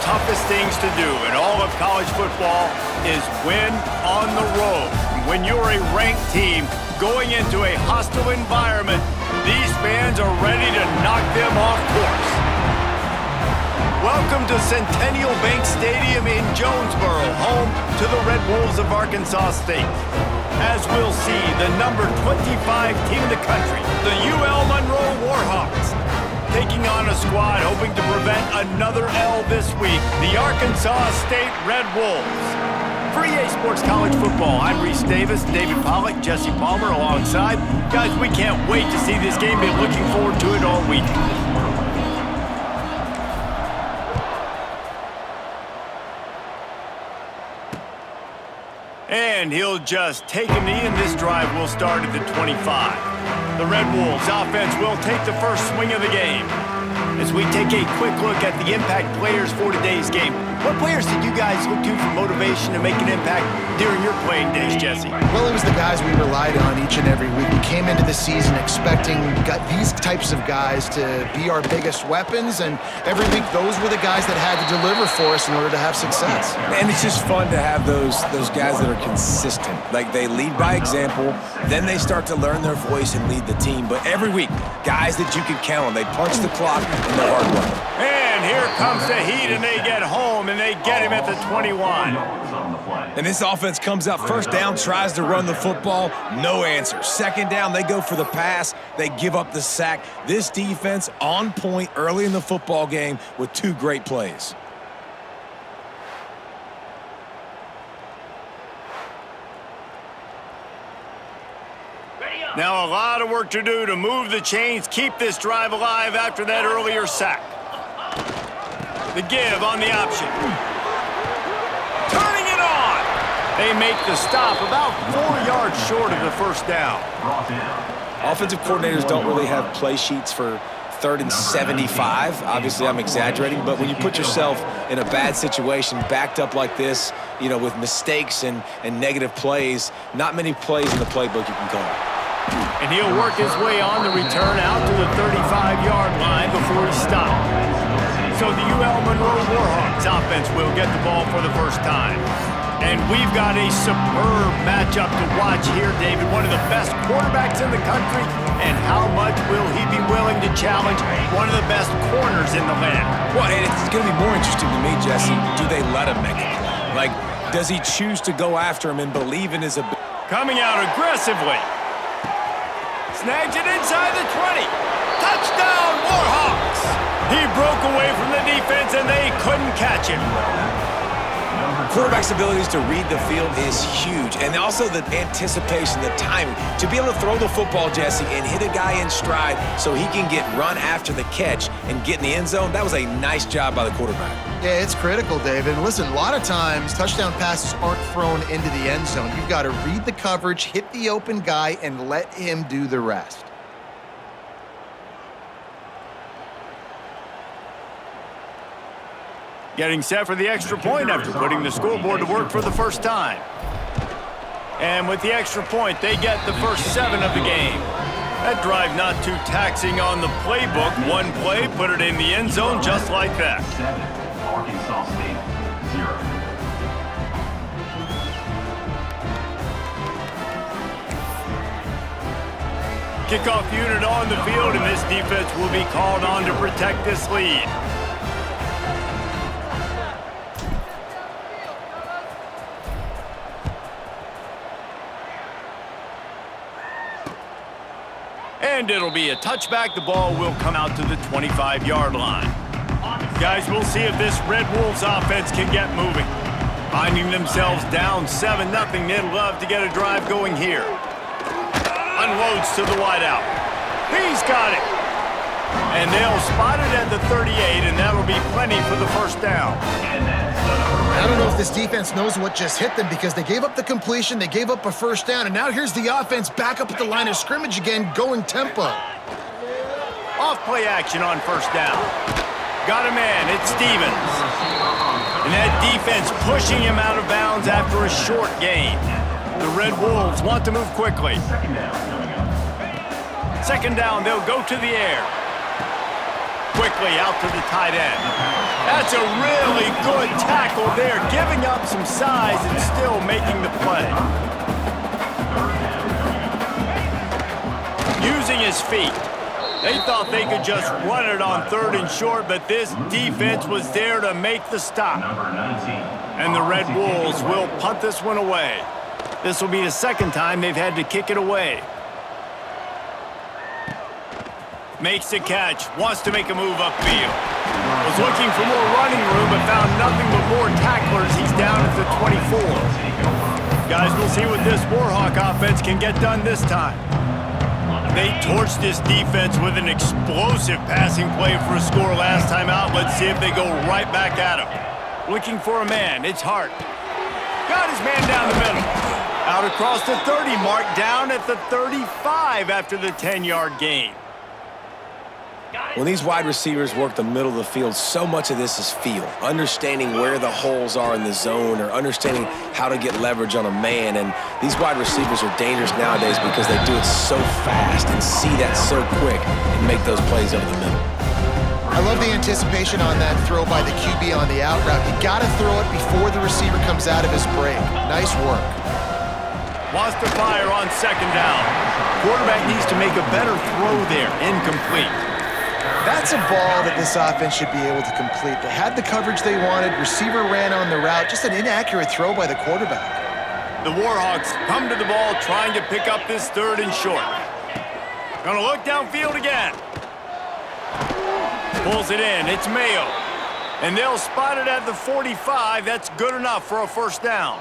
toughest things to do in all of college football is win on the road. When you're a ranked team going into a hostile environment, these fans are ready to knock them off course. Welcome to Centennial Bank Stadium in Jonesboro, home to the Red Wolves of Arkansas State. As we'll see, the number 25 team in the country, the UL Monroe Warhawks, taking on a squad hoping to prevent another L this week, the Arkansas State Red Wolves. For EA Sports College Football, I'm Reese Davis, David Pollack, Jesse Palmer alongside. Guys, we can't wait to see this game. Been looking forward to it all week. And he'll just take a knee, and this drive will start at the 25. The Red Wolves offense will take the first swing of the game. As we take a quick look at the impact players for today's game, what players did you guys look to for motivation to make an impact during your playing days, Jesse? Well, it was the guys we relied on each and every week. We came into the season expecting these types of guys to be our biggest weapons, and every week those were the guys that had to deliver for us in order to have success. And it's just fun to have those guys that are consistent. Like, they lead by example, then they start to learn their voice and lead the team. But every week, guys that you can count on. They punch the clock and they're hard work. And here comes the heat, and they get home, and they get him at the 21. And this offense comes out first down, tries to run the football, no answer. Second down, they go for the pass, they give up the sack. This defense on point early in the football game with two great plays. Now a lot of work to do to move the chains, keep this drive alive after that earlier sack. The give on the option. Turning it on. They make the stop about 4 yards short of the first down. Offensive coordinators don't really have play sheets for 3rd and 75. Obviously, I'm exaggerating, but when you put yourself in a bad situation, backed up like this, you know, with mistakes and negative plays, not many plays in the playbook you can call. And he'll work his way on the return out to the 35-yard line before he stopped. So the UL Monroe Warhawks offense will get the ball for the first time. And we've got a superb matchup to watch here, David. One of the best quarterbacks in the country. And how much will he be willing to challenge one of the best corners in the land? Well, and it's going to be more interesting to me, Jesse. Do they let him make it? Like, does he choose to go after him and believe in his ability? Coming out aggressively. Snags it inside the 20. Touchdown, Warhawks! He broke away from the defense, and they couldn't catch him. Quarterback's abilities to read the field is huge, and also the anticipation, the timing. To be able to throw the football, Jesse, and hit a guy in stride so he can get run after the catch and get in the end zone, that was a nice job by the quarterback. Yeah, it's critical, David. And listen, a lot of times touchdown passes aren't thrown into the end zone. You've got to read the coverage, hit the open guy, and let him do the rest. Getting set for the extra point after putting the scoreboard to work for the first time. And with the extra point, they get the first 7 of the game. That drive not too taxing on the playbook. One play, put it in the end zone just like that. Arkansas State, 0. Kickoff unit on the field, and this defense will be called on to protect this lead. And it'll be a touchback. The ball will come out to the 25-yard line. Guys, we'll see if this Red Wolves offense can get moving. Finding themselves down 7-0, they'd love to get a drive going here. Unloads to the wideout. He's got it. And they'll spot it at the 38, and that'll be plenty for the first down. I don't know if this defense knows what just hit them because they gave up the completion, they gave up a first down, and now here's the offense back up at the line of scrimmage again, going tempo. Off play action on first down. Got a man, it's Stevens. And that defense pushing him out of bounds after a short gain. The Red Wolves want to move quickly. Second down, they'll go to the air. Quickly out to the tight end. That's a really good tackle there, giving up some size and still making the play. Using his feet. They thought they could just run it on 3rd and short, but this defense was there to make the stop. And the Red Wolves will punt this one away. This will be the 2nd time they've had to kick it away. Makes the catch, wants to make a move upfield. Was looking for more running room, but found nothing but more tacklers. He's down at the 24. Guys, we'll see what this Warhawk offense can get done this time. They torched this defense with an explosive passing play for a score last time out. Let's see if they go right back at him. Looking for a man, it's Hart. Got his man down the middle. Out across the 30 mark, down at the 35 after the 10-yard gain. When these wide receivers work the middle of the field, so much of this is feel. Understanding where the holes are in the zone or understanding how to get leverage on a man. And these wide receivers are dangerous nowadays because they do it so fast and see that so quick and make those plays over the middle. I love the anticipation on that throw by the QB on the out route. You got to throw it before the receiver comes out of his break. Nice work. Wants to fire on 2nd down. Quarterback needs to make a better throw there. Incomplete. That's a ball that this offense should be able to complete. They had the coverage they wanted. Receiver ran on the route. Just an inaccurate throw by the quarterback. The Warhawks come to the ball trying to pick up this 3rd and short. Gonna look downfield again. Pulls it in. It's Mayo. And they'll spot it at the 45. That's good enough for a 1st down.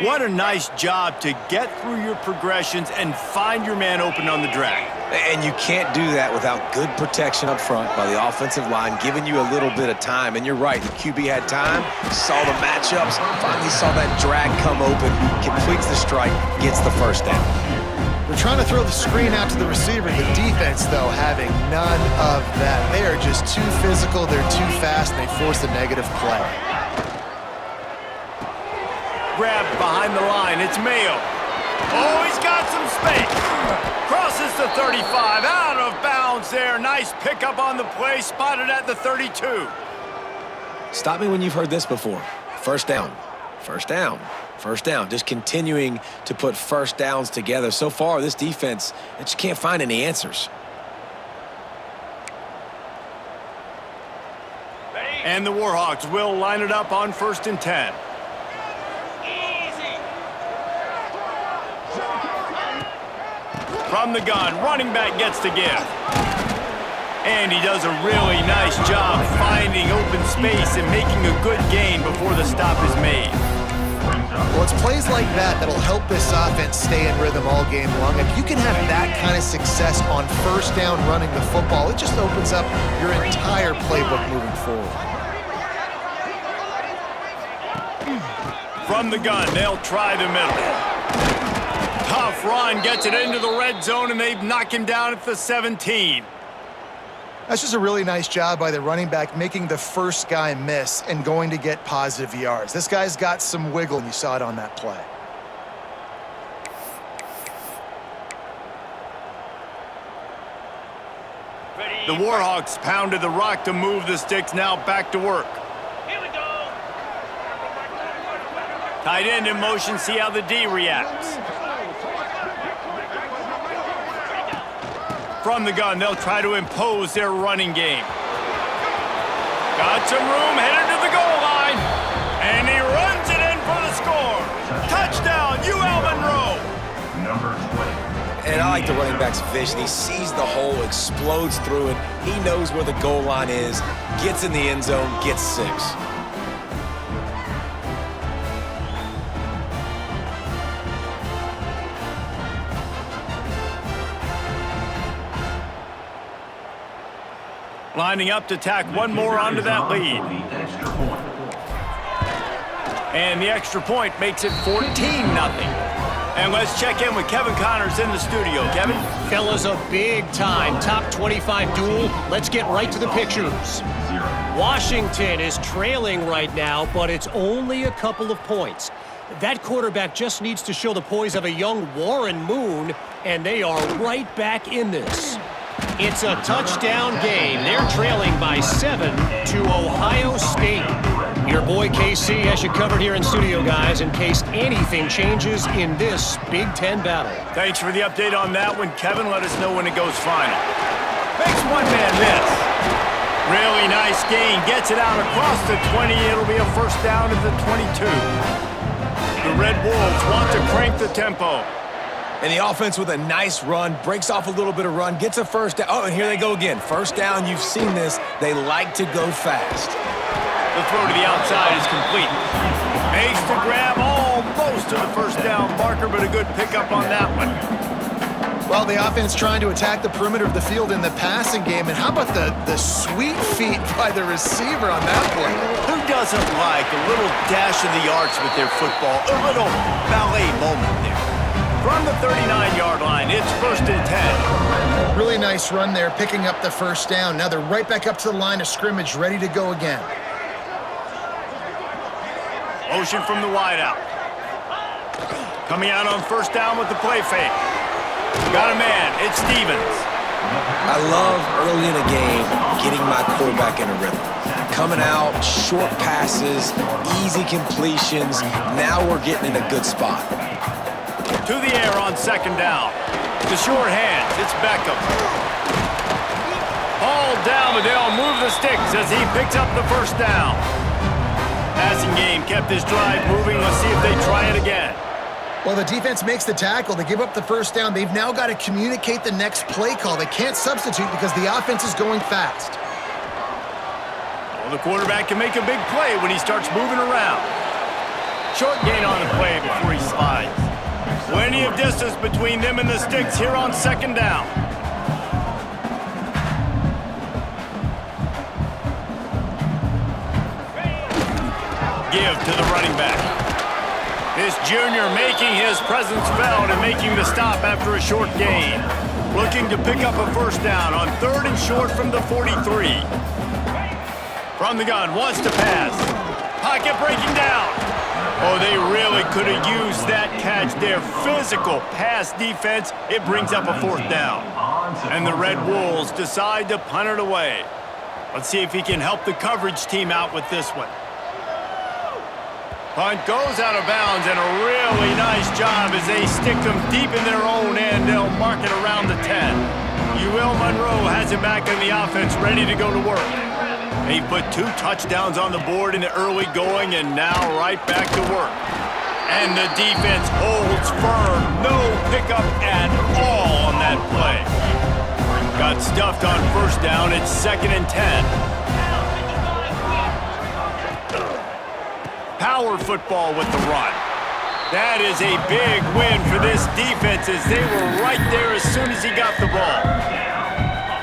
What a nice job to get through your progressions and find your man open on the drag. And you can't do that without good protection up front by the offensive line, giving you a little bit of time. And you're right, the QB had time, saw the matchups, finally saw that drag come open, completes the strike, gets the 1st down. They're trying to throw the screen out to the receiver. The defense, though, having none of that. They are just too physical, they're too fast, and they force a negative play. Grabbed behind the line. It's Mayo. Oh, he's got some space. Crosses the 35. Out of bounds there. Nice pickup on the play. Spotted at the 32. Stop me when you've heard this before. 1st down. 1st down. 1st down. Just continuing to put 1st downs together. So far, this defense, it just can't find any answers. And the Warhawks will line it up on 1st and 10. From the gun, running back gets the give. And he does a really nice job finding open space and making a good gain before the stop is made. Well, it's plays like that that'll help this offense stay in rhythm all game long. If you can have that kind of success on 1st down running the football, it just opens up your entire playbook moving forward. From the gun, they'll try the middle. Tough run, gets it into the red zone, and they knock him down at the 17. That's just a really nice job by the running back, making the 1st guy miss and going to get positive yards. This guy's got some wiggle, and you saw it on that play. The Warhawks pounded the rock to move the sticks, now back to work. Tight end in motion, see how the D reacts. From the gun, they'll try to impose their running game. Got some room, headed to the goal line. And he runs it in for the score. Touchdown, UL Monroe. Number 20. And I like the running back's vision. He sees the hole, explodes through it. He knows where the goal line is, gets in the end zone, gets 6. Lining up to tack one more onto that lead. And the extra point makes it 14-0. And let's check in with Kevin Connors in the studio. Kevin? Fellas, a big-time top 25 duel. Let's get right to the pictures. Washington is trailing right now, but it's only a couple of points. That quarterback just needs to show the poise of a young Warren Moon, and they are right back in this. It's a touchdown game. They're trailing by 7 to Ohio State. Your boy KC has you covered here in studio, guys, in case anything changes in this Big Ten battle. Thanks for the update on that one, Kevin. Let us know when it goes final. Makes one man miss. Really nice gain. Gets it out across the 20. It'll be a first down at the 22. The Red Wolves want to crank the tempo. And the offense with a nice run, breaks off a little bit of run, gets a first down. Oh, and here they go again. First down, you've seen this. They like to go fast. The throw to the outside is complete. Makes the grab almost to the first down marker, but a good pickup on that one. Well, the offense trying to attack the perimeter of the field in the passing game. And how about the sweet feet by the receiver on that play? Who doesn't like a little dash of the arts with their football? A little ballet moment there. From the 39-yard line, it's 1st and 10. Really nice run there, picking up the first down. Now they're right back up to the line of scrimmage, ready to go again. Motion from the wideout. Coming out on first down with the play fake. Got a man. It's Stevens. I love early in a game getting my quarterback in a rhythm. Coming out, short passes, easy completions. Now we're getting in a good spot. To the air on second down. The short hands. It's Beckham. Ball down, but they'll move the sticks as he picks up the first down. Passing game kept this drive moving. Let's see if they try it again. Well, the defense makes the tackle. They give up the first down. They've now got to communicate the next play call. They can't substitute because the offense is going fast. Well, the quarterback can make a big play when he starts moving around. Short gain on the play before he slides. Plenty of distance between them and the sticks here on second down. Give to the running back. This junior making his presence felt and making the stop after a short gain. Looking to pick up a first down on 3rd and short from the 43. From the gun, wants to pass. Pocket breaking down. Oh, they really could have used that catch. Their physical pass defense, it brings up a 4th down. And the Red Wolves decide to punt it away. Let's see if he can help the coverage team out with this one. Punt goes out of bounds, and a really nice job as they stick them deep in their own end. They'll mark it around the 10. Monroe has it back in the offense, ready to go to work. He put 2 touchdowns on the board in the early going, and now right back to work. And the defense holds firm. No pickup at all on that play. Got stuffed on first down. It's 2nd and 10. Power football with the run. That is a big win for this defense as they were right there as soon as he got the ball.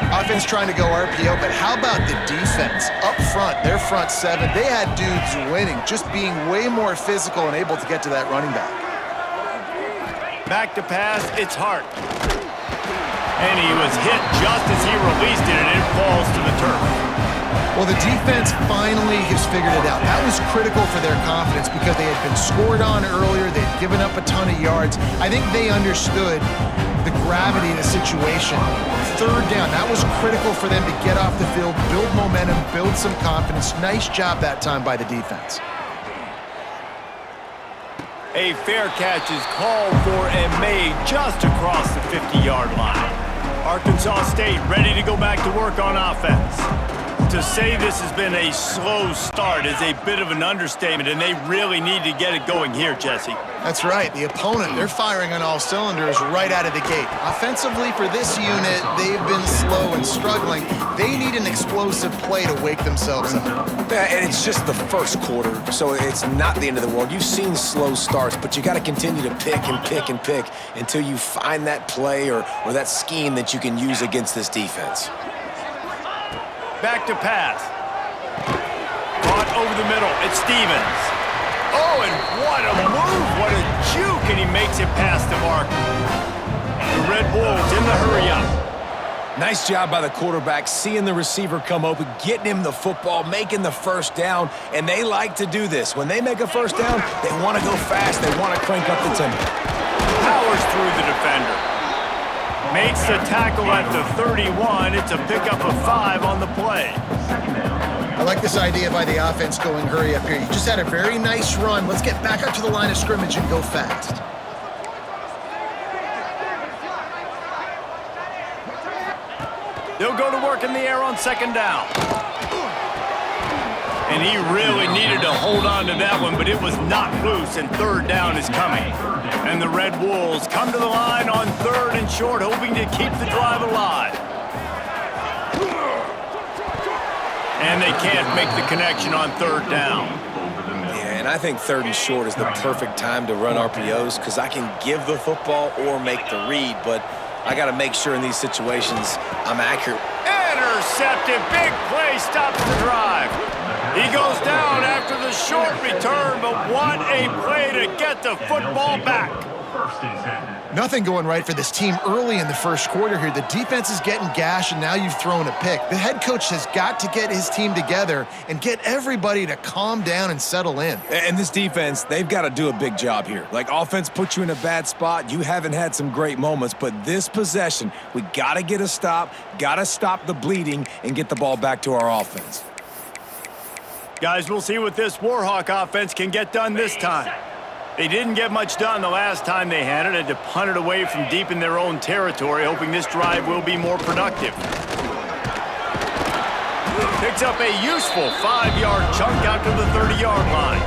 Offense trying to go RPO, but how about the defense? Up front, their front 7, they had dudes winning, just being way more physical and able to get to that running back. Back to pass, it's Hart. And he was hit just as he released it, and it falls to the turf. Well, the defense finally has figured it out. That was critical for their confidence because they had been scored on earlier. They had given up a ton of yards. I think they understood the gravity of the situation. 3rd down, that was critical for them to get off the field, build momentum, build some confidence. Nice job that time by the defense. A fair catch is called for and made just across the 50-yard line. Arkansas State ready to go back to work on offense. To say this has been a slow start is a bit of an understatement, and they really need to get it going here, Jesse. That's right. The opponent, they're firing on all cylinders right out of the gate. Offensively, for this unit, they've been slow and struggling. They need an explosive play to wake themselves up. Yeah, and it's just the first quarter, so it's not the end of the world. You've seen slow starts, but you got to continue to pick and pick and pick until you find that play or that scheme that you can use against this defense. Back to pass. Caught over the middle. It's Stevens. Oh, and what a move. What a juke, and he makes it past the mark. The Red Wolves in the hurry-up. Nice job by the quarterback, seeing the receiver come open, getting him the football, making the first down, and they like to do this. When they make a first down, they want to go fast. They want to crank up the tempo. Powers through the defender. Makes the tackle at the 31. It's a pickup of 5 on the play. I like this idea by the offense going hurry up here. You just had a very nice run. Let's get back up to the line of scrimmage and go fast. They'll go to work in the air on second down. And he really needed to hold on to that one, but it was knocked loose, and third down is coming. And the Red Wolves come to the line on 3rd and short, hoping to keep the drive alive. And they can't make the connection on 3rd down. Yeah, and I think 3rd and short is the perfect time to run RPOs because I can give the football or make the read, but I got to make sure in these situations I'm accurate. Intercepted. Big play stops the drive. He goes down after the short return, but what a play to get the football back. Nothing going right for this team early in the first quarter here. The defense is getting gashed, and now you've thrown a pick. The head coach has got to get his team together and get everybody to calm down and settle in. And this defense, they've got to do a big job here. Like, offense puts you in a bad spot. You haven't had some great moments, but this possession, we got to get a stop, got to stop the bleeding, and get the ball back to our offense. Guys, we'll see what this Warhawk offense can get done this time. They didn't get much done the last time they had it. Had to punt it away from deep in their own territory, hoping this drive will be more productive. Picks up a useful 5-yard chunk out to the 30-yard line.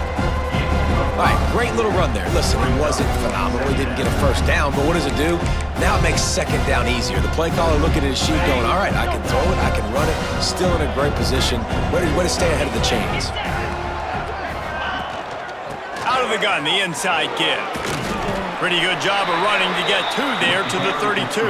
All right, great little run there. Listen, it wasn't phenomenal. He didn't get a first down, but what does it do? Now it makes second down easier. The play caller looking at his sheet going, all right, I can throw it, I can run it. Still in a great position. Way to stay ahead of the chains. Out of the gun, the inside give. Pretty good job of running to get 2 there to the 32.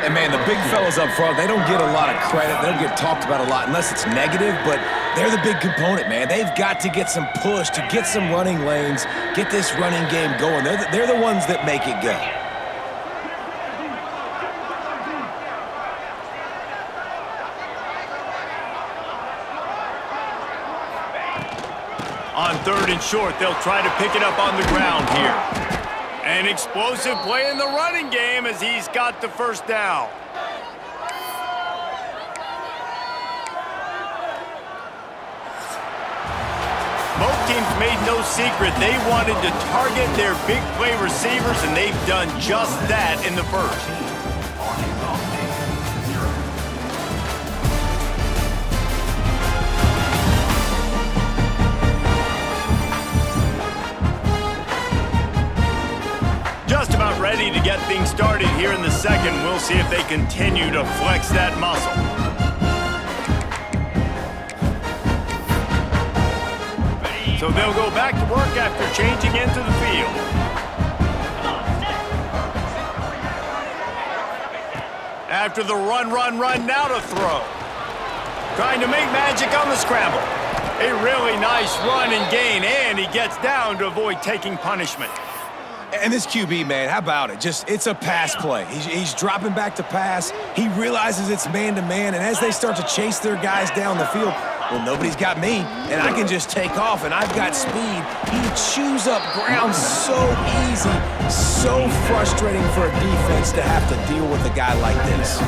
And, man, the big fellas up front, they don't get a lot of credit. They don't get talked about a lot unless it's negative, but they're the big component, man. They've got to get some push, to get some running lanes, get this running game going. They're the ones that make it go. On 3rd and short, they'll try to pick it up on the ground here. An explosive play in the running game as he's got the first down. Both teams made no secret they wanted to target their big play receivers, and they've done just that in the first. Just about ready to get things started here in the second. We'll see if they continue to flex that muscle. So they'll go back to work after changing into the field. After the run, now to throw. Trying to make magic on the scramble. A really nice run and gain, and he gets down to avoid taking punishment. And this QB, man, how about it? It's a pass play. He's dropping back to pass. He realizes it's man-to-man, and as they start to chase their guys down the field, well, nobody's got me, and I can just take off, and I've got speed. He chews up ground so easy, so frustrating for a defense to have to deal with a guy like this.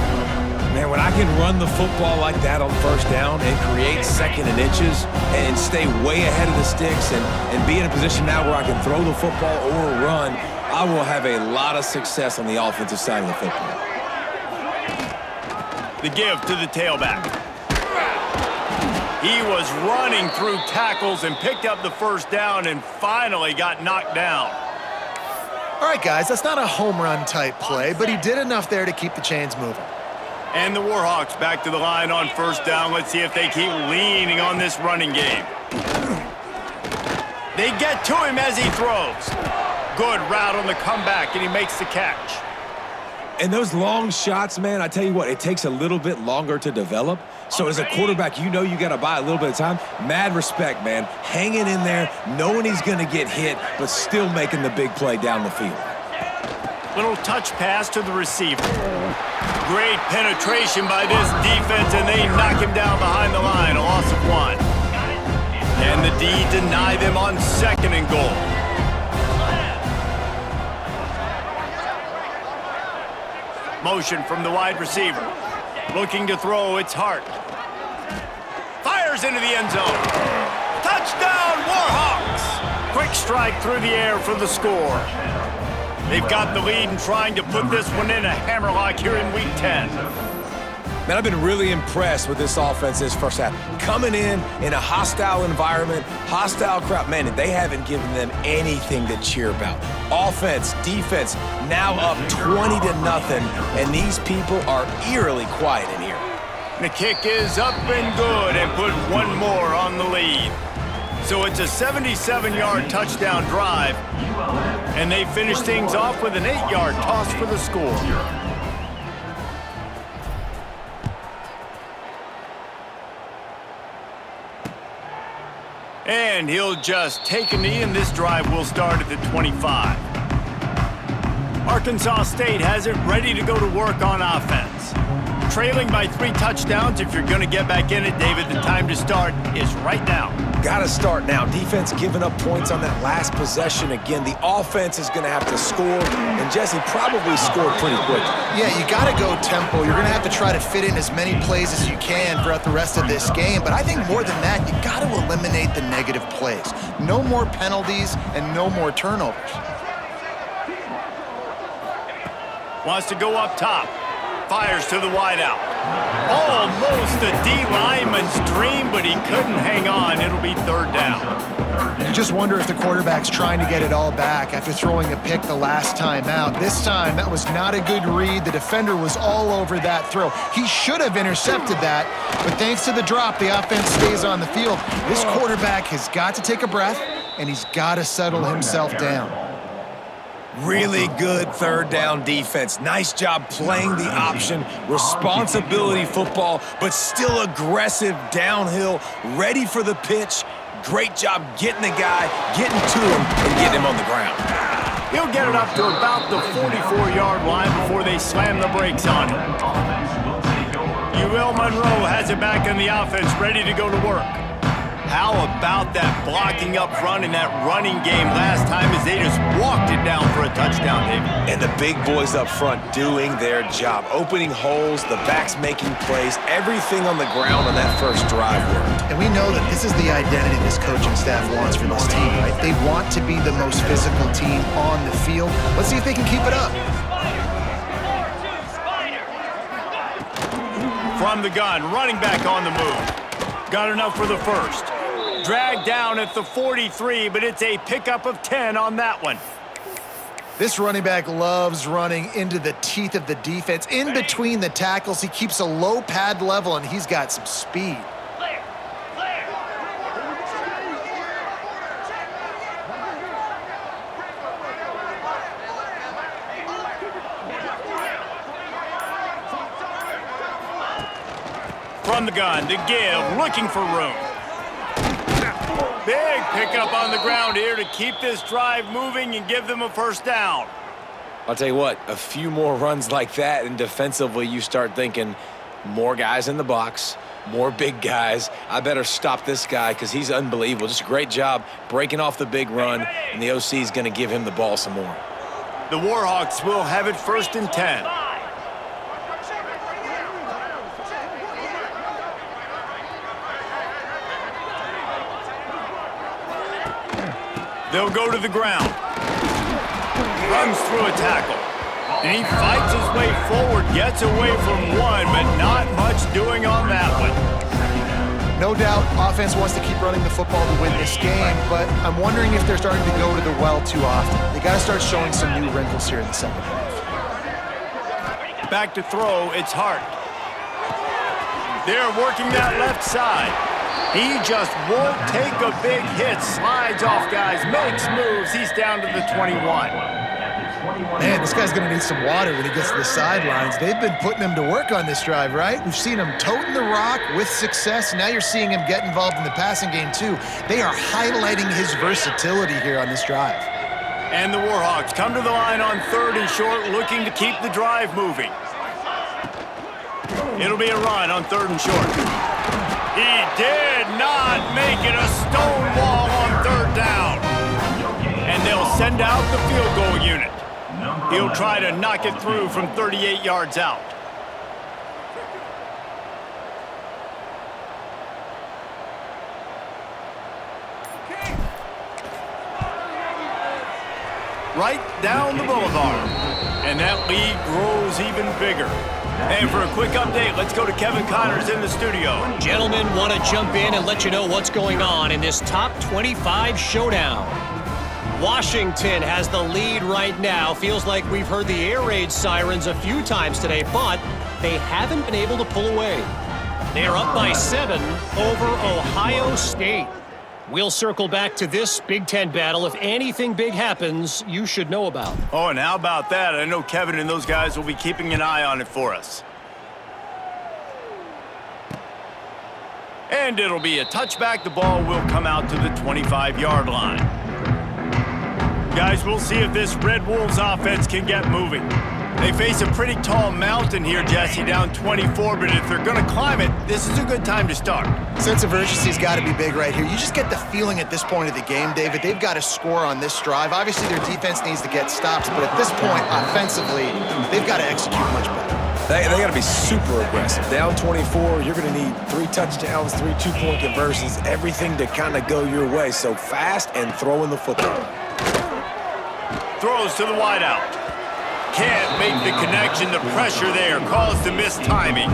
Man, when I can run the football like that on first down and create second and inches and stay way ahead of the sticks and be in a position now where I can throw the football or run, I will have a lot of success on the offensive side of the football. The give to the tailback. He was running through tackles and picked up the first down and finally got knocked down. All right, guys, that's not a home run type play, but he did enough there to keep the chains moving. And the Warhawks back to the line on first down. Let's see if they keep leaning on this running game. They get to him as he throws. Good route on the comeback, and he makes the catch. And those long shots, man, I tell you what, it takes a little bit longer to develop. So as a quarterback, you know you got to buy a little bit of time. Mad respect, man. Hanging in there, knowing he's going to get hit, but still making the big play down the field. Little touch pass to the receiver. Great penetration by this defense, and they knock him down behind the line. A loss of 1. And the D deny them on 2nd and goal. Motion from the wide receiver. Looking to throw, it's Hart. Fires into the end zone. Touchdown, Warhawks! Quick strike through the air for the score. They've got the lead and trying to put this one in a hammerlock here in Week 10. Man, I've been really impressed with this offense this first half. Coming in a hostile environment, hostile crowd. Man, they haven't given them anything to cheer about. Offense, defense, now up 20-0, and these people are eerily quiet in here. The kick is up and good and put one more on the lead. So it's a 77-yard touchdown drive, and they finish things off with an 8-yard toss for the score. And he'll just take a knee, and this drive will start at the 25. Arkansas State has it ready to go to work on offense. Trailing by 3 touchdowns. If you're going to get back in it, David, the time to start is right now. Got to start now. Defense giving up points on that last possession again. The offense is going to have to score, and Jesse probably scored pretty quick. Yeah, you got to go tempo. You're going to have to try to fit in as many plays as you can throughout the rest of this game. But I think more than that, you got to eliminate the negative plays. No more penalties and no more turnovers. Wants to go up top. Fires to the wideout. Almost a D lineman's dream, but he couldn't hang on. It'll be 3rd down. You just wonder if the quarterback's trying to get it all back after throwing a pick the last time out. This time, that was not a good read. The defender was all over that throw. He should have intercepted that, but thanks to the drop, the offense stays on the field. This quarterback has got to take a breath, and he's got to settle himself down. Really good 3rd down defense. Nice job playing the option. Responsibility football, but still aggressive downhill, ready for the pitch. Great job getting the guy, getting to him, and getting him on the ground. He'll get it up to about the 44-yard line before they slam the brakes on him. UL Monroe has it back in the offense, ready to go to work. How about that blocking up front in that running game last time as they just walked it down for a touchdown, David? And the big boys up front doing their job. Opening holes, the backs making plays, everything on the ground on that first drive worked. And we know that this is the identity this coaching staff wants for this team, right? They want to be the most physical team on the field. Let's see if they can keep it up. From the gun, running back on the move. Got enough for the first. Dragged down at the 43, but it's a pickup of 10 on that one. This running back loves running into the teeth of the defense. In between the tackles, he keeps a low pad level, and he's got some speed. From the gun, the give, looking for room. Big pickup on the ground here to keep this drive moving and give them a 1st down. I'll tell you what, a few more runs like that, and defensively you start thinking more guys in the box, more big guys. I better stop this guy because he's unbelievable. Just a great job breaking off the big run, and the OC is going to give him the ball some more. The Warhawks will have it 1st and 10. They'll go to the ground. Runs through a tackle. And he fights his way forward, gets away from one, but not much doing on that one. No doubt, offense wants to keep running the football to win this game, but I'm wondering if they're starting to go to the well too often. They got to start showing some new wrinkles here in the second half. Back to throw, it's Hart. They're working that left side. He just won't take a big hit, slides off guys, makes moves. He's down to the 21. Man, this guy's going to need some water when he gets to the sidelines. They've been putting him to work on this drive, right? We've seen him toting the rock with success. Now you're seeing him get involved in the passing game, too. They are highlighting his versatility here on this drive. And the Warhawks come to the line on 3rd and short, looking to keep the drive moving. It'll be a run on 3rd and short. He did not make it, a stone wall on 3rd down. And they'll send out the field goal unit. He'll try to knock it through from 38 yards out. Right down the boulevard. And that lead grows even bigger. And for a quick update, let's go to Kevin Connors in the studio. Gentlemen, want to jump in and let you know what's going on in this top 25 showdown. Washington has the lead right now. Feels like we've heard the air raid sirens a few times today, but they haven't been able to pull away. They're up by 7 over Ohio State. We'll circle back to this Big Ten battle. If anything big happens, you should know about. Oh, and how about that? I know Kevin and those guys will be keeping an eye on it for us. And it'll be a touchback. The ball will come out to the 25-yard line. Guys, we'll see if this Red Wolves offense can get moving. They face a pretty tall mountain here, Jesse, down 24, but if they're going to climb it, this is a good time to start. Sense of urgency's got to be big right here. You just get the feeling at this point of the game, David, they've got to score on this drive. Obviously, their defense needs to get stops, but at this point, offensively, they've got to execute much better. They got to be super aggressive. Down 24, you're going to need 3 touchdowns, 3 two-point conversions, everything to kind of go your way. So fast and throwing the football. Throws to the wideout. Can't make the connection. The pressure there caused the missed timing.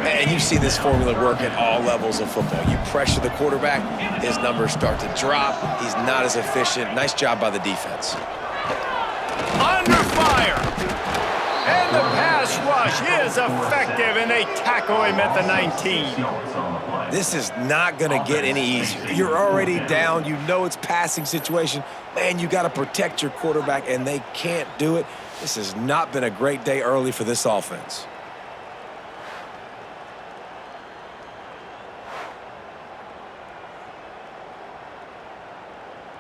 And you see this formula work at all levels of football. You pressure the quarterback, his numbers start to drop. He's not as efficient. Nice job by the defense. Under fire. And the pass rush is effective, and they tackle him at the 19. This is not going to get any easier. You're already down. You know it's passing situation. Man, you got to protect your quarterback, and they can't do it. This has not been a great day early for this offense.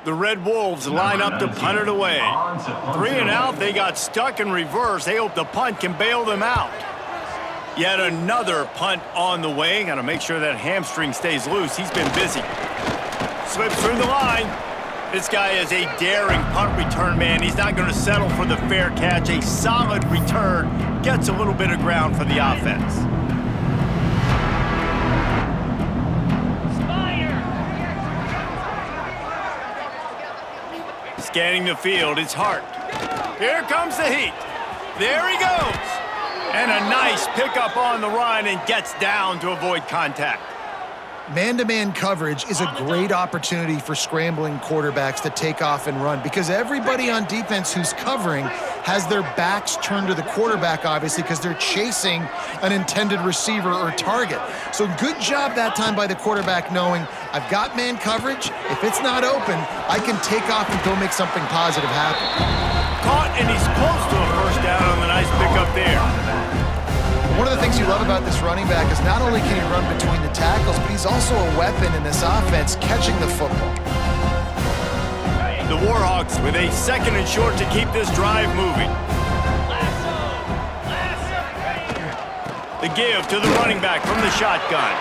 The Red Wolves line up to punt it away. 3 and out, they got stuck in reverse. They hope the punt can bail them out. Yet another punt on the way. Got to make sure that hamstring stays loose. He's been busy. Slips through the line. This guy is a daring punt return man. He's not going to settle for the fair catch. A solid return. Gets a little bit of ground for the offense. Scanning the field, it's Hart. Here comes the heat. There he goes. And a nice pickup on the run and gets down to avoid contact. Man-to-man coverage is a great opportunity for scrambling quarterbacks to take off and run because everybody on defense who's covering has their backs turned to the quarterback, obviously, because they're chasing an intended receiver or target. So good job that time by the quarterback knowing, I've got man coverage. If it's not open, I can take off and go make something positive happen. Caught, and he's close to a first down on the nice pickup there. One of the things you love about this running back is not only can he run between the tackles, but he's also a weapon in this offense catching the football. The Warhawks with a 2nd and short to keep this drive moving. The give to the running back from the shotgun.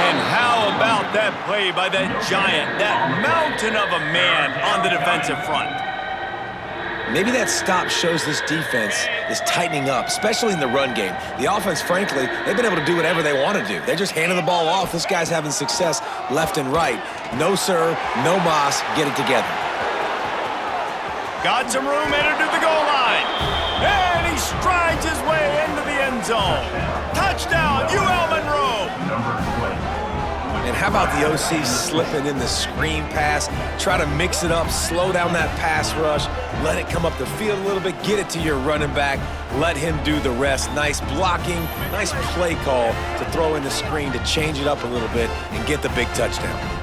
And how about that play by that giant, that mountain of a man on the defensive front? Maybe that stop shows this defense is tightening up, especially in the run game. The offense, frankly, they've been able to do whatever they want to do. They just handed the ball off. This guy's having success left and right. No, sir, no mas, get it together. Got some room, entered to the goal line. And he strides his way into the end zone. Touchdown, UL Monroe. And how about the OC slipping in the screen pass? Try to mix it up, slow down that pass rush, let it come up the field a little bit, get it to your running back, let him do the rest. Nice blocking, nice play call to throw in the screen to change it up a little bit and get the big touchdown.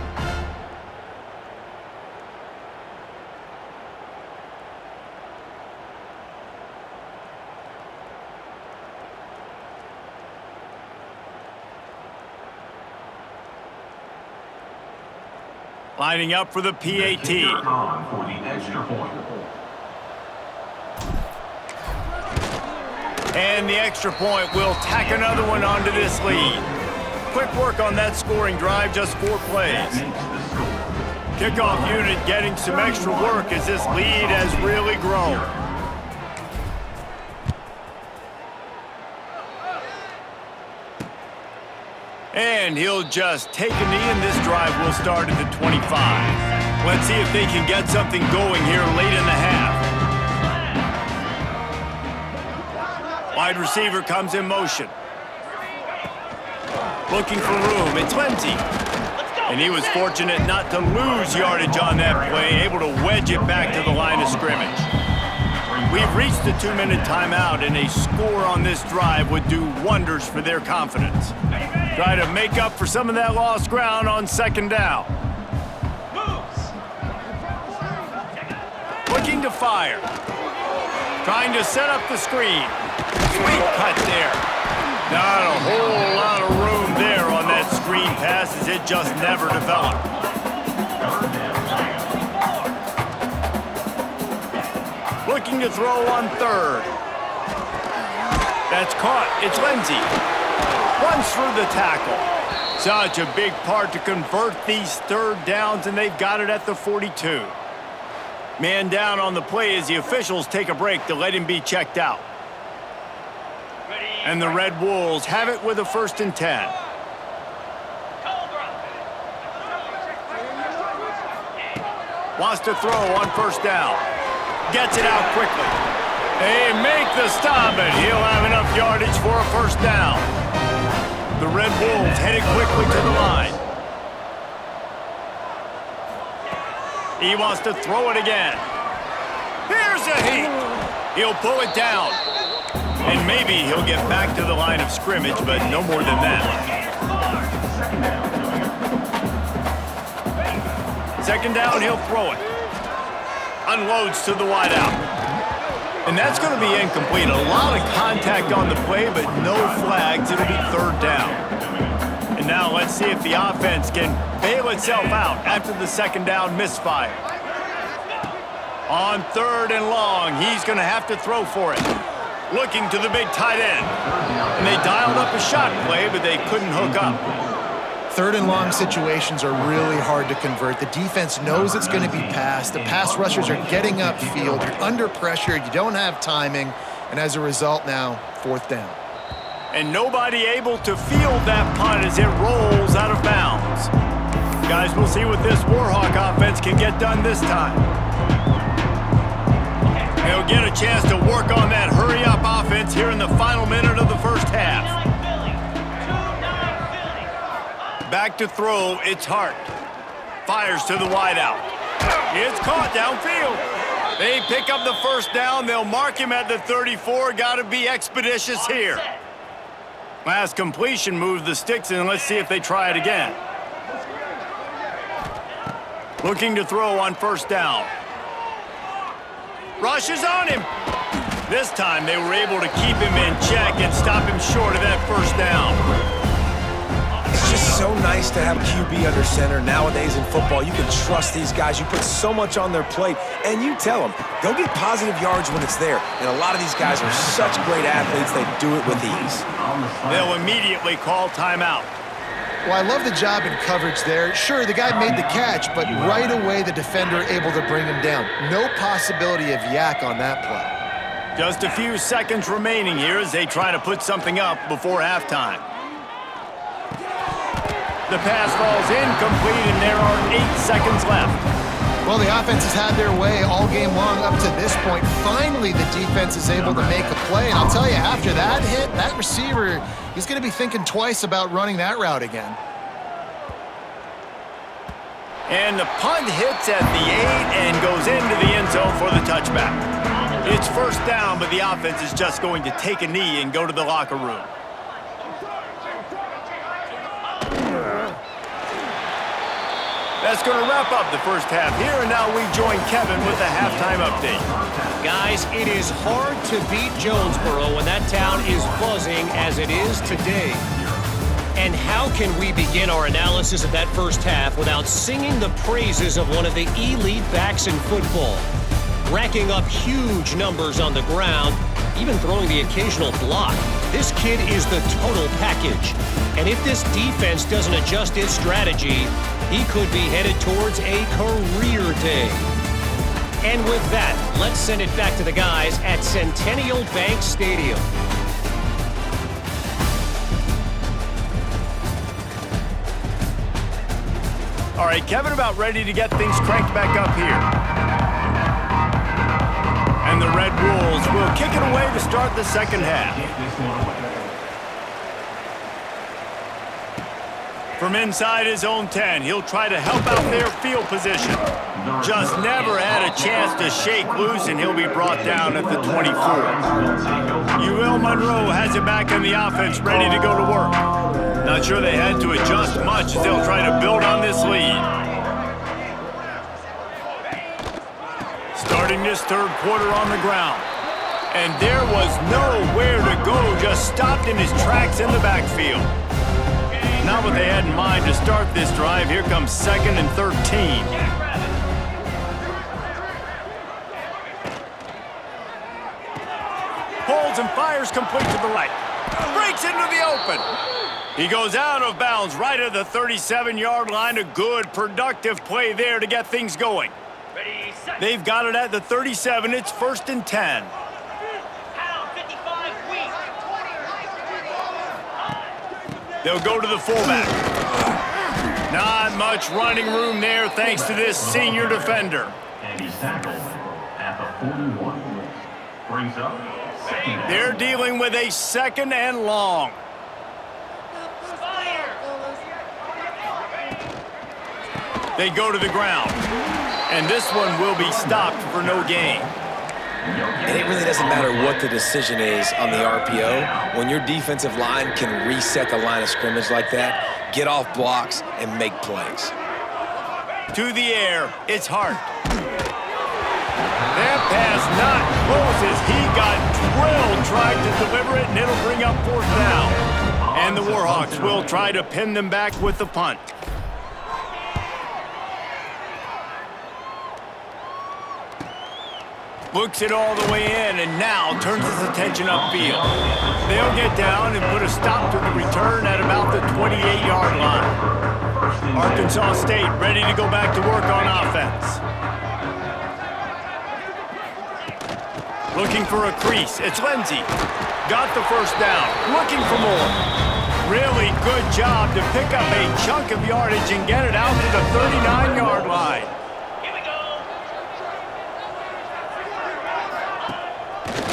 Lining up for the PAT. For the extra point. And the extra point will tack another one onto this lead. Quick work on that scoring drive, just 4 plays. Kickoff unit getting some extra work as this lead has really grown. And he'll just take a knee, and this drive will start at the 25. Let's see if they can get something going here late in the half. Wide receiver comes in motion. Looking for room. It's Lindsey. And he was fortunate not to lose yardage on that play, able to wedge it back to the line of scrimmage. We've reached the 2-minute timeout, and a score on this drive would do wonders for their confidence. Try to make up for some of that lost ground on second down. Looking to fire. Trying to set up the screen. Sweet cut there. Not a whole lot of room there on that screen pass, as it just never developed. Looking to throw on third. That's caught. It's Lindsey. Runs through the tackle. Such a big part to convert these third downs, and they've got it at the 42. Man down on the play as the officials take a break to let him be checked out. And the Red Wolves have it with a 1st and 10. Wants to throw on 1st down. Gets it out quickly. They make the stop, and he'll have enough yardage for a 1st down. The Red Wolves headed quickly to the line. He wants to throw it again. Here's a heat. He'll pull it down. And maybe he'll get back to the line of scrimmage, but no more than that. 2nd down, he'll throw it. Unloads to the wideout. And that's going to be incomplete. A lot of contact on the play, but no flags. It'll be 3rd down. And now let's see if the offense can bail itself out after the 2nd down misfire. On 3rd and long, he's going to have to throw for it. Looking to the big tight end. And they dialed up a shot play, but they couldn't hook up. 3rd and long situations are really hard to convert. The defense knows it's going to be passed. The pass rushers are getting upfield. You're under pressure. You don't have timing. And as a result now, 4th down. And nobody able to field that punt as it rolls out of bounds. Guys, we'll see what this Warhawk offense can get done this time. They'll get a chance to work on that hurry-up offense here in the final minute of the 1st half. Back to throw, it's Hart. Fires to the wideout. It's caught downfield. They pick up the 1st down. They'll mark him at the 34. Got to be expeditious here. Last completion moves the sticks, and let's see if they try it again. Looking to throw on 1st down. Rushes on him. This time they were able to keep him in check and stop him short of that 1st down. It's just so nice to have a QB under center. Nowadays in football, you can trust these guys. You put so much on their plate, and you tell them, go get positive yards when it's there. And a lot of these guys are such great athletes, they do it with ease. They'll immediately call timeout. Well, I love the job in coverage there. Sure, the guy made the catch, but right away the defender able to bring him down. No possibility of yak on that play. Just a few seconds remaining here as they try to put something up before halftime. The pass falls incomplete, and there are 8 seconds left. Well, the offense has had their way all game long up to this point. Finally, the defense is able to make a play. And I'll tell you, after that hit, that receiver, he's going to be thinking twice about running that route again. And the punt hits at the 8 and goes into the end zone for the touchback. It's 1st down, but the offense is just going to take a knee and go to the locker room. That's going to wrap up the 1st half here, and now we join Kevin with the halftime update. Guys, it is hard to beat Jonesboro when that town is buzzing as it is today. And how can we begin our analysis of that 1st half without singing the praises of one of the elite backs in football? Racking up huge numbers on the ground, even throwing the occasional block. This kid is the total package. And if this defense doesn't adjust its strategy, he could be headed towards a career day. And with that, let's send it back to the guys at Centennial Bank Stadium. All right, Kevin about ready to get things cranked back up here. And the Red Wolves will kick it away to start the second half. From inside his own 10, he'll try to help out their field position. Just never had a chance to shake loose, and he'll be brought down at the 24. UL Monroe has it back in the offense, ready to go to work. Not sure they had to adjust much as they'll try to build on this lead. Starting this third quarter on the ground. And there was nowhere to go, just stopped in his tracks in the backfield. Not what they had in mind to start this drive. Here comes 2nd and 13. Holds and fires complete to the right. Breaks into the open. He goes out of bounds right at the 37-yard line. A good, productive play there to get things going. They've got it at the 37. It's 1st and 10. They'll go to the fullback. Not much running room there thanks to this senior defender. And he's tackled at the 41. Brings up second and They're dealing with a 2nd and long. They go to the ground. And this one will be stopped for no gain. And it really doesn't matter what the decision is on the RPO. When your defensive line can reset the line of scrimmage like that, get off blocks and make plays. To the air, it's Hart. That pass not close as he got drilled trying to deliver it, and it'll bring up 4th down. And the Warhawks will try to pin them back with the punt. Looks it all the way in, and now turns his attention upfield. They'll get down and put a stop to the return at about the 28-yard line. Arkansas State ready to go back to work on offense. Looking for a crease. It's Lindsey. Got the 1st down. Looking for more. Really good job to pick up a chunk of yardage and get it out to the 39-yard line.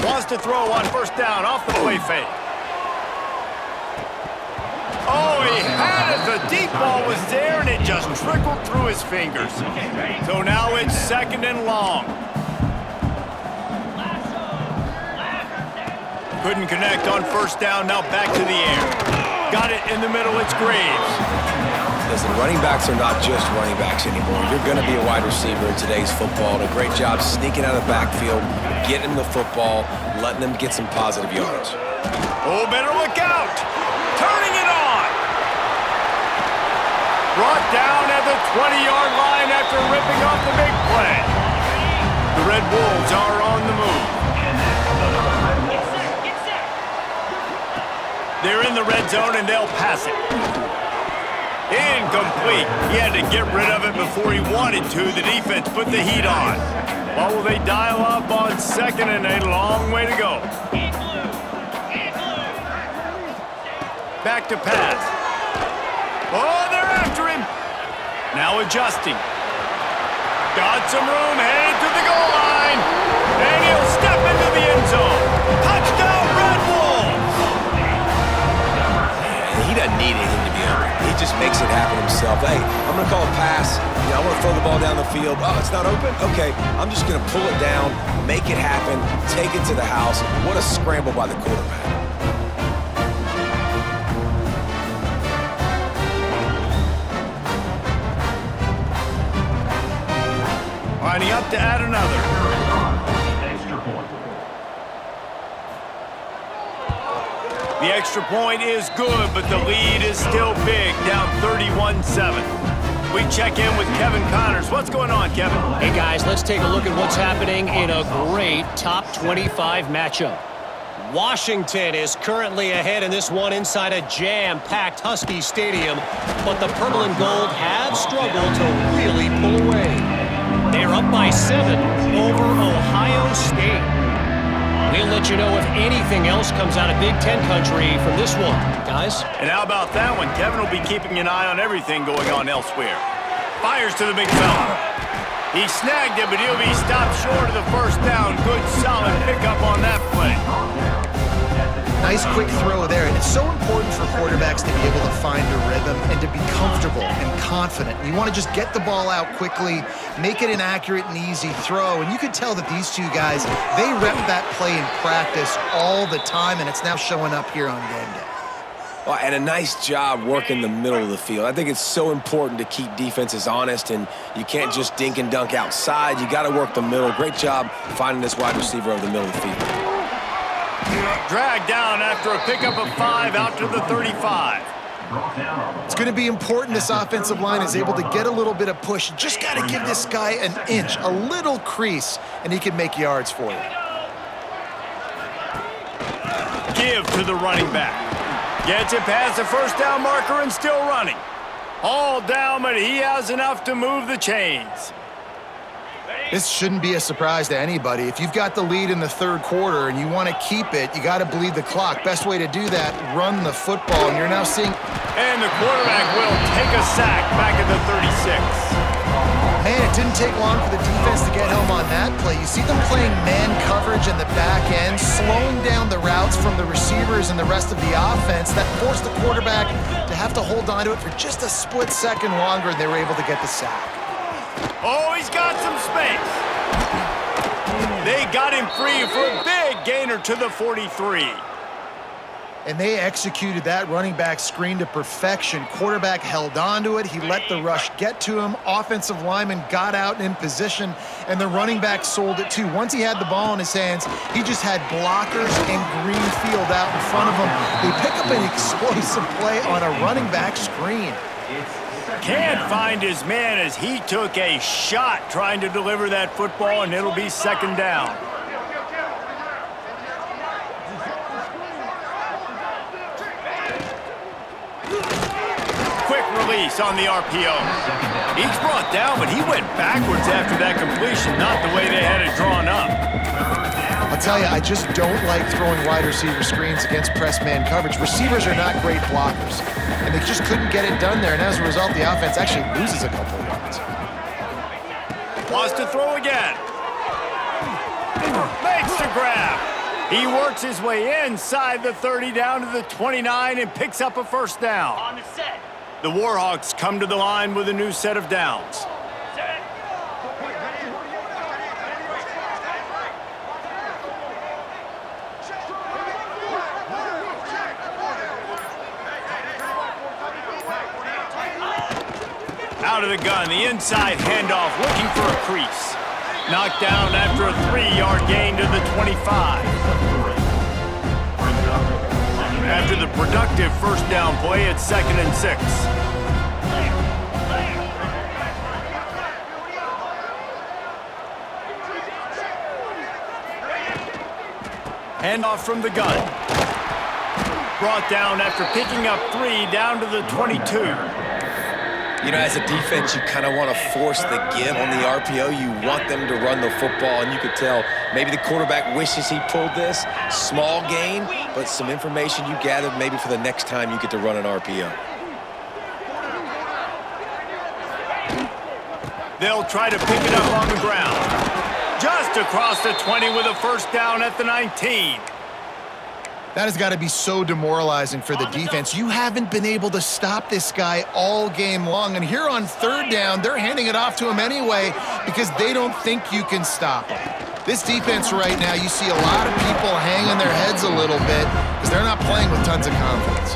Wants to throw on 1st down off the play fake. Oh, he had it. The deep ball was there, and it just trickled through his fingers. So now it's 2nd and long. Couldn't connect on 1st down. Now back to the air. Got it in the middle. It's Graves. Listen, running backs are not just running backs anymore. You're going to be a wide receiver in today's football. And a great job sneaking out of the backfield, getting him the football, letting them get some positive yards. Oh, better look out. Turning it on. Brought down at the 20-yard line after ripping off the big play. The Red Wolves are on the move. They're in the red zone, and they'll pass it. Incomplete. He had to get rid of it before he wanted to. The defense put the heat on. Well, will they dial up on 2nd and a long way to go? Back to pass. Oh, they're after him. Now adjusting. Got some room, headed to the goal line. And he'll step into the end zone. Touchdown, Red Wolves! He doesn't need anything to be open. He just makes it happen himself. Hey, I'm going to call a pass. I want to throw the ball down the field. Oh, it's not open? Okay, I'm just going to pull it down, make it happen, take it to the house. What a scramble by the quarterback. Lining up to add another. extra point. The extra point is good, but the lead is still big, down 31-7. We check in with Kevin Connors. What's going on, Kevin? Hey, guys, let's take a look at what's happening in a great top 25 matchup. Washington is currently ahead in this one inside a jam-packed Husky Stadium, but the purple and gold have struggled to really pull away. They're up by 7 over Ohio State. We'll let you know if anything else comes out of Big Ten country from this one, guys. And how about that one? Kevin will be keeping an eye on everything going on elsewhere. Fires to the big fella. He snagged it, but he'll be stopped short of the first down. Good, solid pickup on that play. Nice quick throw there, and it's so important for quarterbacks to be able to find a rhythm and to be comfortable and confident. You want to just get the ball out quickly, make it an accurate and easy throw, and you could tell that these two guys, they rep that play in practice all the time, and it's now showing up here on game day. Well, and a nice job working the middle of the field. I think it's so important to keep defenses honest, and you can't just dink and dunk outside. You got to work the middle. Great job finding this wide receiver over the middle of the field. Dragged down after a pickup of 5 out to the 35. It's going to be important this offensive line is able to get a little bit of push. You just got to give this guy an inch, a little crease, and he can make yards for you. Give to the running back. Gets it past the first down marker and still running. All down, but he has enough to move the chains. This shouldn't be a surprise to anybody. If you've got the lead in the third quarter and you want to keep it, you got to bleed the clock. Best way to do that, run the football, and you're now seeing... And the quarterback will take a sack back at the 36. Man, it didn't take long for the defense to get home on that play. You see them playing man coverage in the back end, slowing down the routes from the receivers and the rest of the offense. That forced the quarterback to have to hold on to it for just a split second longer, and they were able to get the sack. Oh, he's got some space. They got him free for a big gainer to the 43. And they executed that running back screen to perfection. Quarterback held on to it. He let the rush get to him. Offensive lineman got out in position, and the running back sold it too. Once he had the ball in his hands, he just had blockers and green field out in front of him. They pick up an explosive play on a running back screen. Can't find his man as he took a shot trying to deliver that football, and it'll be second down. Quick release on the RPO. He's brought down, but he went backwards after that completion, not the way they had it drawn up. I'll tell you, I just don't like throwing wide receiver screens against press man coverage. Receivers are not great blockers, and they just couldn't get it done there, and as a result, the offense actually loses a couple of yards. Wants to throw again. Makes the grab. He works his way inside the 30 down to the 29 and picks up a first down. On the set. The Warhawks come to the line with a new set of downs. Out of the gun, the inside handoff, looking for a crease. Knocked down after a 3-yard gain to the 25. After the productive first down play, it's 2nd and 6. Handoff from the gun. Brought down after picking up 3 down to the 22. You know, as a defense, you kind of want to force the give on the RPO. You want them to run the football, and you could tell maybe the quarterback wishes he pulled this. Small gain, but some information you gathered maybe for the next time you get to run an RPO. They'll try to pick it up on the ground. Just across the 20 with a first down at the 19. That has got to be so demoralizing for the defense. You haven't been able to stop this guy all game long. And here on 3rd down, they're handing it off to him anyway because they don't think you can stop him. This defense right now, you see a lot of people hanging their heads a little bit because they're not playing with tons of confidence.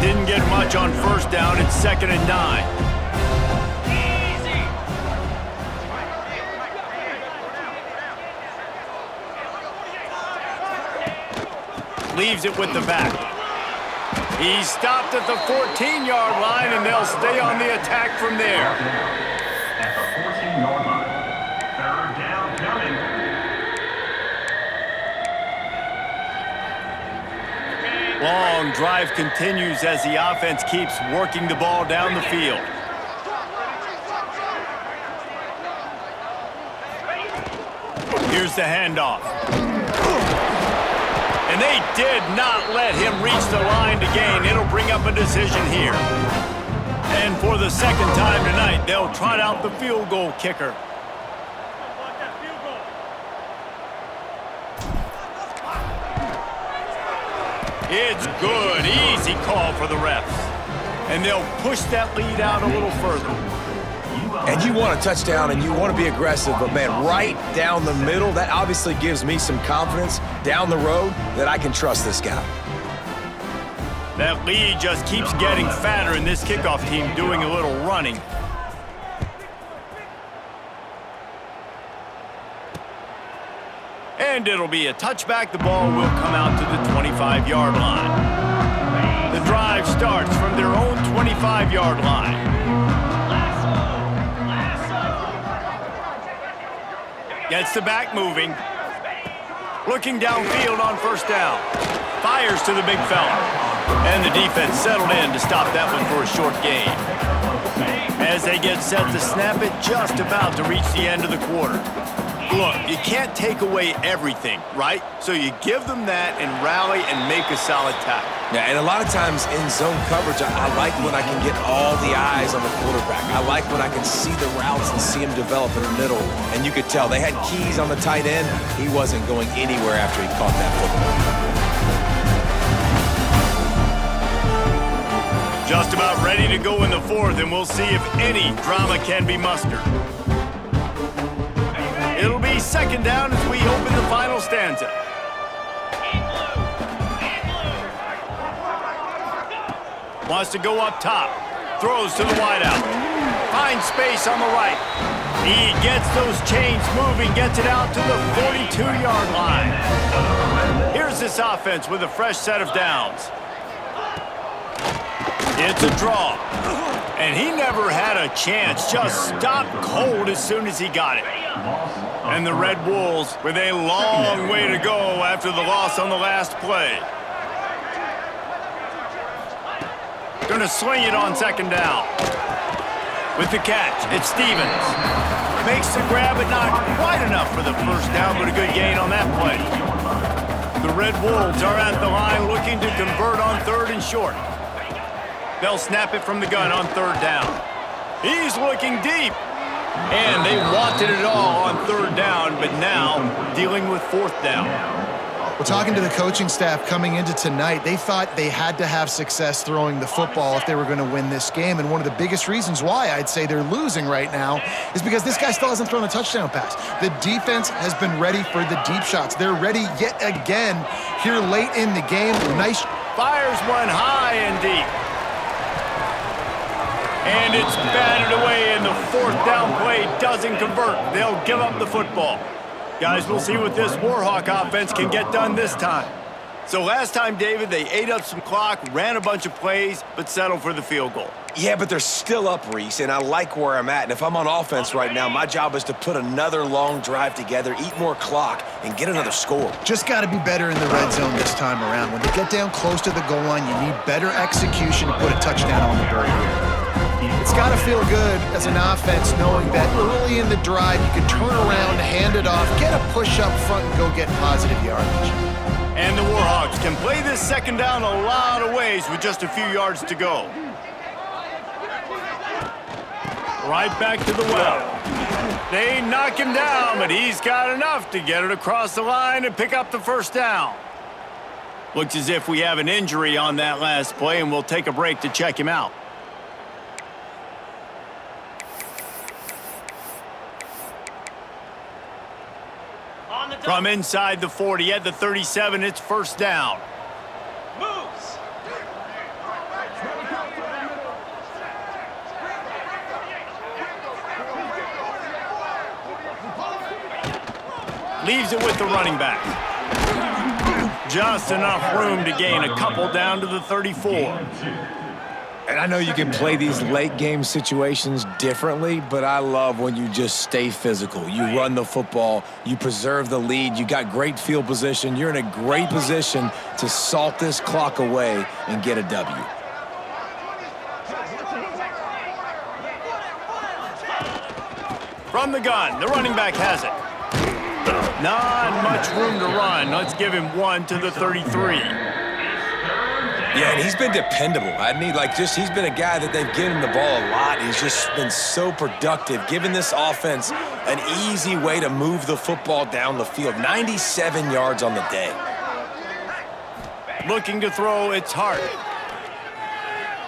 Didn't get much on first down. It's 2nd and 9. Leaves it with the back. He's stopped at the 14-yard line, and they'll stay on the attack from there. At the 14-yard line. 3rd down coming. Long drive continues as the offense keeps working the ball down the field. Here's the handoff. And they did not let him reach the line to gain. It'll bring up a decision here. And for the second time tonight, they'll trot out the field goal kicker. It's good. Easy call for the refs. And they'll push that lead out a little further. And you want a touchdown and you want to be aggressive, but man, right down the middle, that obviously gives me some confidence down the road that I can trust this guy. That lead just keeps getting fatter, and this kickoff team doing a little running. And it'll be a touchback. The ball will come out to the 25-yard line. The drive starts from their own 25-yard line. Gets the back moving. Looking downfield on first down. Fires to the big fella. And the defense settled in to stop that one for a short gain. As they get set to snap it, just about to reach the end of the quarter. Look, you can't take away everything, right? So you give them that and rally and make a solid tackle. Yeah, and a lot of times in zone coverage, I like when I can get all the eyes on the quarterback. I like when I can see the routes and see him develop in the middle. And you could tell they had keys on the tight end. He wasn't going anywhere after he caught that football. Just about ready to go in the fourth, and we'll see if any drama can be mustered. It'll be second down as we open the final stanza. Wants to go up top. Throws to the wideout. Finds space on the right. He gets those chains moving, gets it out to the 42-yard line. Here's this offense with a fresh set of downs. It's a draw. And he never had a chance. Just stopped cold as soon as he got it. And the Red Wolves with a long way to go after the loss on the last play. Going to swing it on second down. With the catch, it's Stevens. Makes the grab, but not quite enough for the first down, but a good gain on that play. The Red Wolves are at the line looking to convert on third and short. They'll snap it from the gun on third down. He's looking deep. And they wanted it all on third down, but now dealing with fourth down. Well, talking to the coaching staff coming into tonight, they thought they had to have success throwing the football if they were going to win this game. And one of the biggest reasons why I'd say they're losing right now is because this guy still hasn't thrown a touchdown pass. The defense has been ready for the deep shots. They're ready yet again here late in the game. Nice. Fires one high and deep. And it's batted away, and the fourth down play doesn't convert. They'll give up the football. Guys, we'll see what this Warhawk offense can get done this time. So last time, David, they ate up some clock, ran a bunch of plays, but settled for the field goal. Yeah, but they're still up, Reese, and I like where I'm at. And if I'm on offense right now, my job is to put another long drive together, eat more clock, and get another score. Just got to be better in the red zone this time around. When they get down close to the goal line, you need better execution to put a touchdown on the board here. It's got to feel good as an offense knowing that early in the drive you can turn around, hand it off, get a push up front, and go get positive yardage. And the Warhawks can play this second down a lot of ways with just a few yards to go. Right back to the well. They knock him down, but he's got enough to get it across the line and pick up the first down. Looks as if we have an injury on that last play, and we'll take a break to check him out. From inside the 40 at the 37, it's first down. Moves. Leaves it with the running back. Just enough room to gain a couple down to the 34. And I know you can play these late game situations differently, but I love when you just stay physical. You run the football, you preserve the lead, you got great field position, you're in a great position to salt this clock away and get a W. From the gun, the running back has it. Not much room to run. Let's give him one to the 33. Yeah, and he's been dependable, hasn't he? He's been a guy that they've given the ball a lot. He's just been so productive, giving this offense an easy way to move the football down the field. 97 yards on the day. Looking to throw, it's Hart.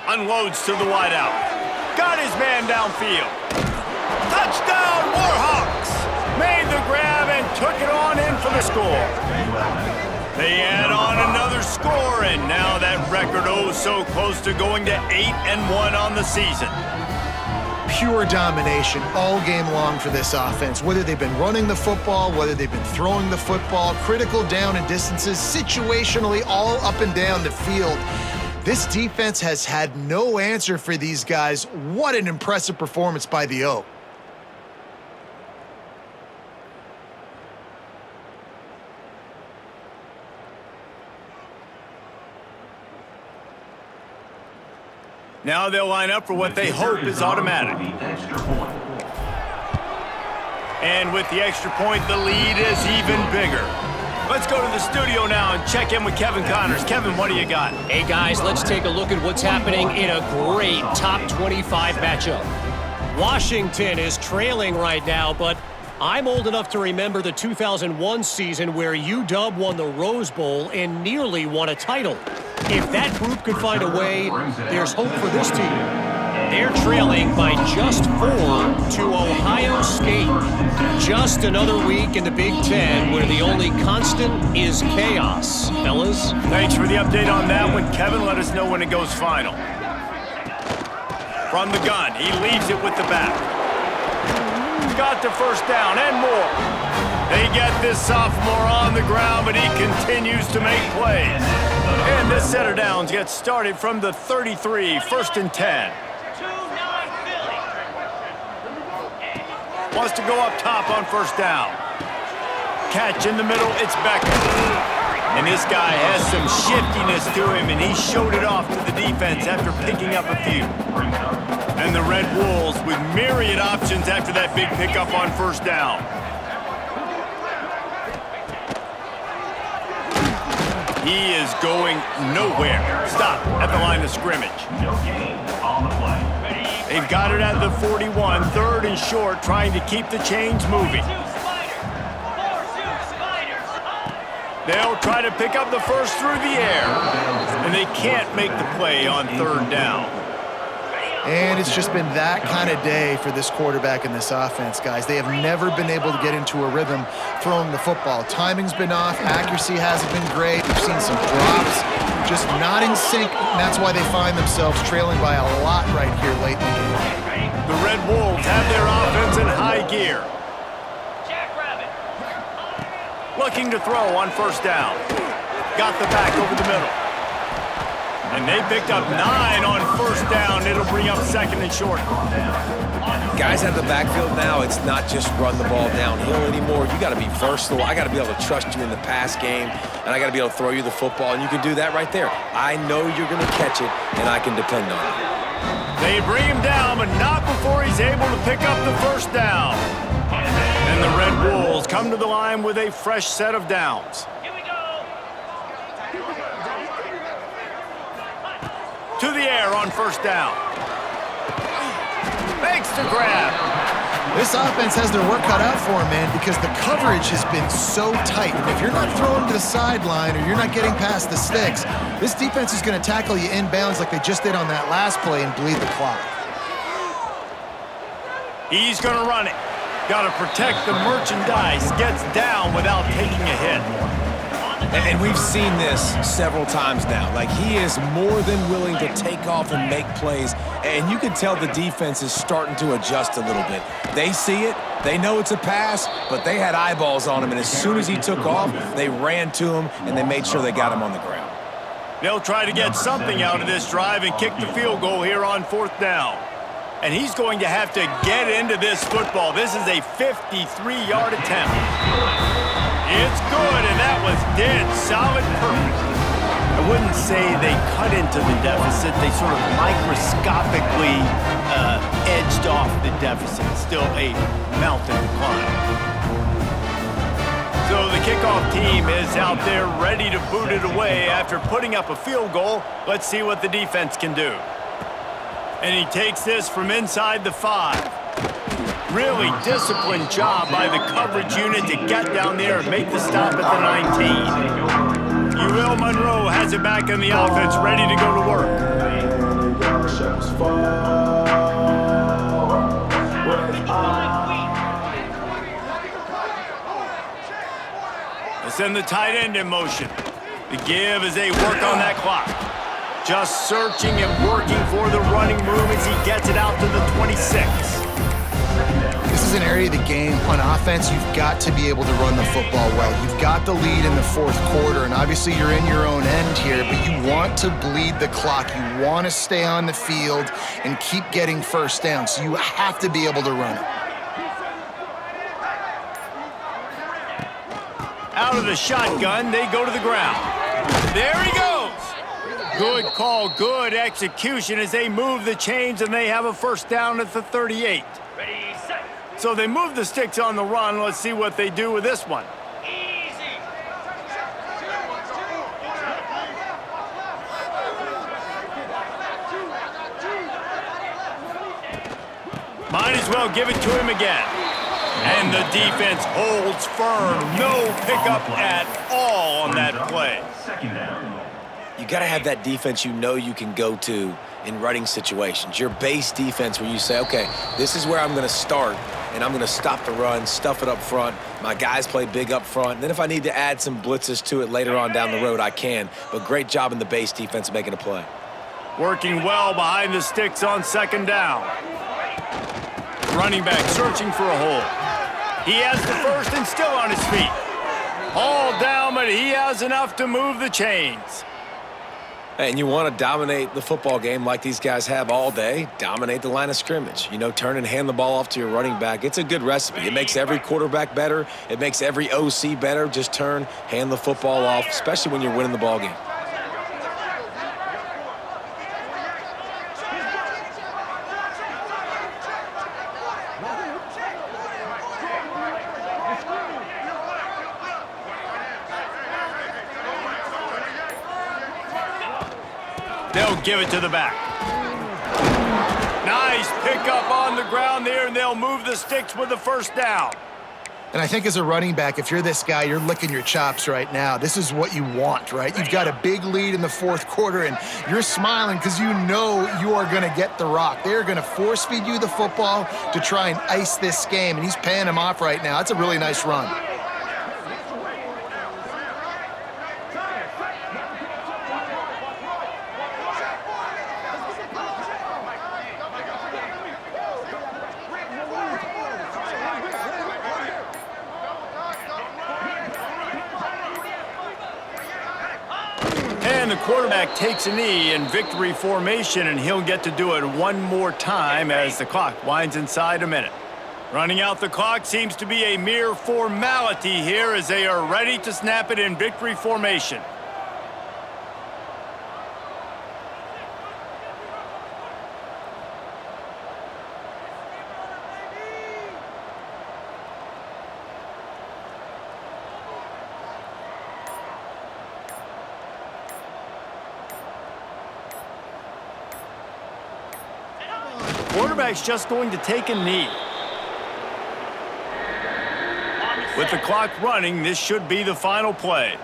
Unloads to the wideout. Got his man downfield. Touchdown, Warhawks! Made the grab and took it on in for the score. They add on another score, and now that record so close to going to 8-1 on the season. Pure domination all game long for this offense. Whether they've been running the football, whether they've been throwing the football, critical down and distances, situationally all up and down the field. This defense has had no answer for these guys. What an impressive performance by the O. Now they'll line up for what they hope is automatic. And with the extra point, the lead is even bigger. Let's go to the studio now and check in with Kevin Connors. Kevin, what do you got? Hey, guys, let's take a look at what's happening in a great top 25 matchup. Washington is trailing right now, but I'm old enough to remember the 2001 season where UW won the Rose Bowl and nearly won a title. If that group could find a way, there's hope for this team. They're trailing by just 4 to Ohio State. Just another week in the Big Ten where the only constant is chaos. Fellas? Thanks for the update on that one, Kevin. Let us know when it goes final. From the gun, he leaves it with the back. Got the first down and more. They get this sophomore on the ground, but he continues to make plays. And this set of downs gets started from the 33, 1st and 10. Wants to go up top on first down. Catch in the middle, it's Becker. And this guy has some shiftiness to him, and he showed it off to the defense after picking up a few. And the Red Wolves with myriad options after that big pickup on first down. He is going nowhere. Stop at the line of scrimmage. No gain on the play. They've got it at the 41, 3rd and short, trying to keep the chains moving. They'll try to pick up the first through the air, and they can't make the play on 3rd down. And it's just been that kind of day for this quarterback and this offense, guys. They have never been able to get into a rhythm throwing the football. Timing's been off. Accuracy hasn't been great. We've seen some drops, just not in sync. And that's why they find themselves trailing by a lot right here late in the game. The Red Wolves have their offense in high gear. Looking to throw on first down. Got the back over the middle. And they picked up 9 on first down. It'll bring up 2nd and short. Guys out of the backfield now, it's not just run the ball downhill anymore. You got to be versatile. I got to be able to trust you in the pass game, and I got to be able to throw you the football, and you can do that right there. I know you're going to catch it, and I can depend on it. They bring him down, but not before he's able to pick up the first down. And the Red Wolves come to the line with a fresh set of downs. To the air on first down. Makes the grab. This offense has their work cut out for them, man, because the coverage has been so tight. And if you're not throwing to the sideline or you're not getting past the sticks, this defense is going to tackle you inbounds like they just did on that last play and bleed the clock. He's going to run it. Got to protect the merchandise. Gets down without taking a hit. And we've seen this several times now. Like, he is more than willing to take off and make plays. And you can tell the defense is starting to adjust a little bit. They see it. They know it's a pass, but they had eyeballs on him. And as soon as he took off, they ran to him, and they made sure they got him on the ground. They'll try to get something out of this drive and kick the field goal here on 4th down. And he's going to have to get into this football. This is a 53-yard attempt. It's good, and that was dead solid perfect. I wouldn't say they cut into the deficit. They sort of microscopically edged off the deficit. Still a mountain to climb. So the kickoff team is out there ready to boot it away after putting up a field goal. Let's see what the defense can do. And he takes this from inside the 5. Really disciplined job by the coverage unit to get down there and make the stop at the 19. UL Monroe has it back in the offense, ready to go to work. Let's send the tight end in motion. The give as they work on that clock. Just searching and working for the running move as he gets it out to the 26. This is an area of the game. On offense, you've got to be able to run the football well. You've got the lead in the fourth quarter, and obviously you're in your own end here, but you want to bleed the clock. You want to stay on the field and keep getting first down, so you have to be able to run it. Out of the shotgun, they go to the ground. There he goes. Good call, good execution as they move the chains and they have a first down at the 38. Ready, set. So they move the sticks on the run. Let's see what they do with this one. Easy. Might as well give it to him again. And the defense holds firm. No pickup at all on that play. Second down. You got to have that defense you know you can go to in running situations. Your base defense where you say, okay, this is where I'm going to start, and I'm going to stop the run, stuff it up front. My guys play big up front. And then if I need to add some blitzes to it later on down the road, I can. But great job in the base defense making a play. Working well behind the sticks on second down. Running back searching for a hole. He has the first and still on his feet. All down, but he has enough to move the chains. And you want to dominate the football game like these guys have all day, dominate the line of scrimmage. You know, turn and hand the ball off to your running back. It's a good recipe. It makes every quarterback better. It makes every OC better. Just turn, hand the football off, especially when you're winning the ball game. They'll give it to the back. Nice pickup on the ground there, and they'll move the sticks with the first down. And I think as a running back, if you're this guy, you're licking your chops right now. This is what you want, right? You've got a big lead in the fourth quarter, and you're smiling because you know you are going to get the rock. They're going to force feed you the football to try and ice this game, and he's paying him off right now. That's a really nice run. And the quarterback takes a knee in victory formation, and he'll get to do it one more time as the clock winds inside a minute. Running out the clock seems to be a mere formality here as they are ready to snap it in victory formation. Quarterback's just going to take a knee. With the clock running, this should be the final play.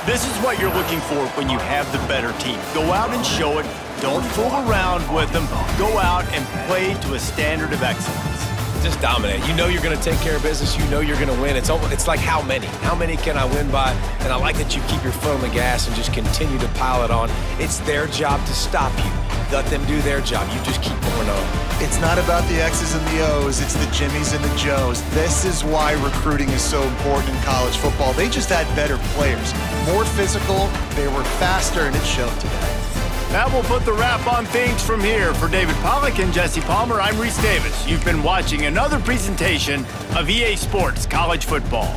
This is what you're looking for when you have the better team. Go out and show it. Don't fool around with them. Go out and play to a standard of excellence. Just dominate. You know you're going to take care of business. You know you're going to win. It's like how many? How many can I win by? And I like that you keep your foot on the gas and just continue to pile it on. It's their job to stop you. Let them do their job. You just keep going on. It's not about the X's and the O's. It's the Jimmies and the Joes. This is why recruiting is so important in college football. They just had better players. More physical. They were faster, and it showed today. That will put the wrap on things from here. For David Pollack and Jesse Palmer, I'm Reese Davis. You've been watching another presentation of EA Sports College Football.